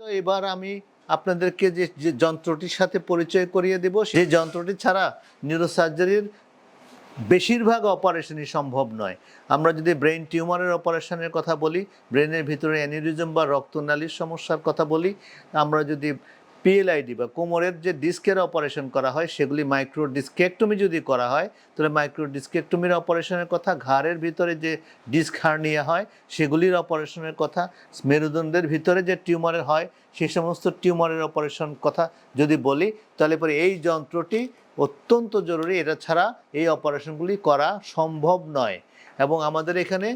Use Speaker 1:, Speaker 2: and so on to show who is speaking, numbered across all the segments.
Speaker 1: তো এবার আমি আপনাদেরকে যে যন্ত্রটির সাথে পরিচয় করিয়ে দেব, সেই যন্ত্রটি ছাড়া নিউরোসার্জারির বেশিরভাগ অপারেশনই সম্ভব নয়। আমরা যদি ব্রেন টিউমারের অপারেশনের কথা বলি, ব্রেনের ভিতরে অ্যানিউরিজম বা রক্তনালীর সমস্যার কথা বলি, আমরা যদি পিএলআইডি বা কোমরের যে ডিস্কের অপারেশন করা হয় সেগুলি মাইক্রো ডিস্কেক্টমি যদি করা হয়, তাহলে মাইক্রো ডিস্কেক্টমির অপারেশনের কথা, ঘাড়ের ভিতরে যে ডিস্ক হার্নিয়া হয় সেগুলির অপারেশনের কথা, মেরুদণ্ডের ভিতরে যে টিউমারের হয় সেই সমস্ত টিউমারের অপারেশন কথা যদি বলি, তাহলে পরে এই যন্ত্রটি অত্যন্ত জরুরি। এটা ছাড়া এই অপারেশনগুলি করা সম্ভব নয়। এবং আমাদের এখানে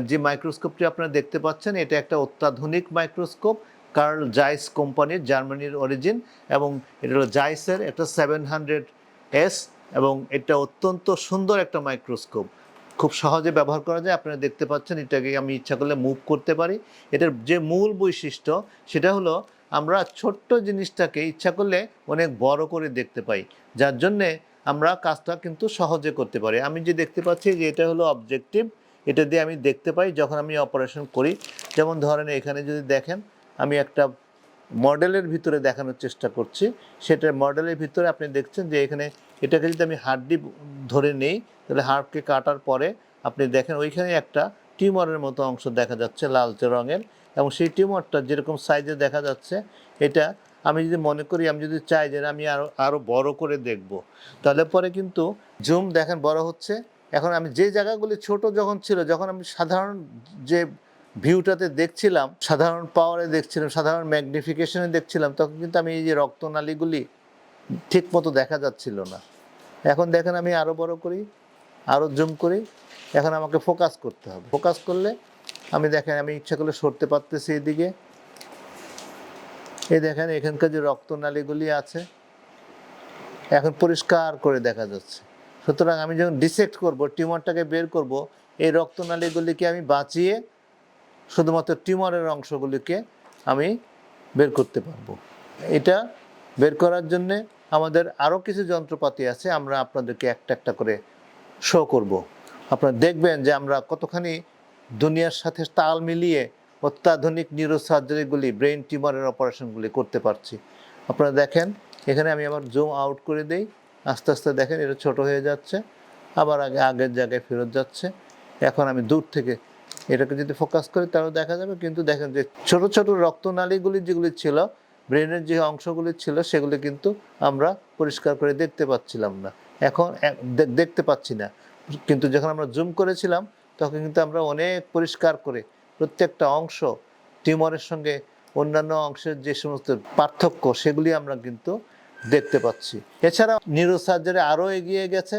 Speaker 1: যে মাইক্রোস্কোপটি আপনারা দেখতে পাচ্ছেন, এটা একটা অত্যাধুনিক মাইক্রোস্কোপ, কার্ল জাইস কোম্পানির, জার্মানির অরিজিন, এবং এটা হলো জাইসের একটা 700S, এবং এটা অত্যন্ত সুন্দর একটা মাইক্রোস্কোপ, খুব সহজে ব্যবহার করা যায়। আপনারা দেখতে পাচ্ছেন এটাকে আমি ইচ্ছা করলে মুভ করতে পারি। এটার যে মূল বৈশিষ্ট্য সেটা হলো আমরা ছোট্ট জিনিসটাকে ইচ্ছা করলে অনেক বড় করে দেখতে পাই, যার জন্যে আমরা কাজটা কিন্তু সহজে করতে পারি। আমি যে দেখতে পাচ্ছি যে এটা হলো অবজেক্টিভ, এটা দিয়ে আমি দেখতে পাই যখন আমি অপারেশন করি। যেমন ধরেন এখানে যদি দেখেন, আমি একটা মডেলের ভিতরে দেখানোর চেষ্টা করছি। সেটার মডেলের ভিতরে আপনি দেখছেন যে এখানে এটাকে যদি আমি হাড্ডি ধরে নেই, তাহলে হাড়কে কাটার পরে আপনি দেখেন ওইখানে একটা টিউমারের মতো অংশ দেখা যাচ্ছে লালচে রঙের, এবং সেই টিউমারটা যেরকম সাইজে দেখা যাচ্ছে, এটা আমি যদি মনে করি, আমি যদি চাই যে আমি আরও বড় করে দেখব, তাহলে পরে কিন্তু জুম দেখেন বড় হচ্ছে। এখন আমি যে জায়গাগুলি ছোট যখন ছিল, যখন আমি সাধারণ যে ভিউটাতে দেখছিলাম, সাধারণ পাওয়ারে দেখছিলাম, সাধারণ ম্যাগনিফিকেশনে দেখছিলাম, তখন কিন্তু আমি এই যে রক্তনালীগুলি ঠিক মতো দেখা যাচ্ছিল না। এখন দেখেন আমি আরও বড় করি, আরও জুম করি, এখন আমাকে ফোকাস করতে হবে। ফোকাস করলে আমি দেখেন আমি ইচ্ছা করলে সরতে পারতেছি এদিকে। এই দেখেন এখানকার যে রক্তনালীগুলি আছে এখন পরিষ্কার করে দেখা যাচ্ছে। সুতরাং আমি যখন ডিসেক্ট করব, টিউমারটাকে বের করব, এই রক্তনালীগুলিকে আমি বাঁচিয়ে শুধুমাত্র টিউমারের অংশগুলিকে আমি বের করতে পারবো। এটা বের করার জন্যে আমাদের আরও কিছু যন্ত্রপাতি আছে, আমরা আপনাদেরকে একটা একটা করে শো করব। আপনারা দেখবেন যে আমরা কতখানি দুনিয়ার সাথে তাল মিলিয়ে অত্যাধুনিক নিউরোসার্জারিগুলি, ব্রেন টিউমারের অপারেশনগুলি করতে পারছি। আপনারা দেখেন এখানে আমি আবার জুম আউট করে দেই, আস্তে আস্তে দেখেন এটা ছোট হয়ে যাচ্ছে, আবার আগের জায়গায় ফেরত যাচ্ছে। এখন আমি দূর থেকে এটাকে যদি ফোকাস করি তাহলে দেখা যাবে, কিন্তু দেখেন যে ছোট ছোট রক্তনালীগুলি যেগুলি ছিল, ব্রেনের যে অংশগুলি ছিল, সেগুলি কিন্তু আমরা পরিষ্কার করে দেখতে পাচ্ছিলাম না, এখন দেখতে পাচ্ছি না। কিন্তু যখন আমরা জুম করেছিলাম তখন কিন্তু আমরা অনেক পরিষ্কার করে প্রত্যেকটা অংশ, টিউমারের সঙ্গে অন্যান্য অংশের যে সমস্ত পার্থক্য, সেগুলি আমরা কিন্তু দেখতে পাচ্ছি। এছাড়া নিউরোসার্জারি আরও এগিয়ে গেছে।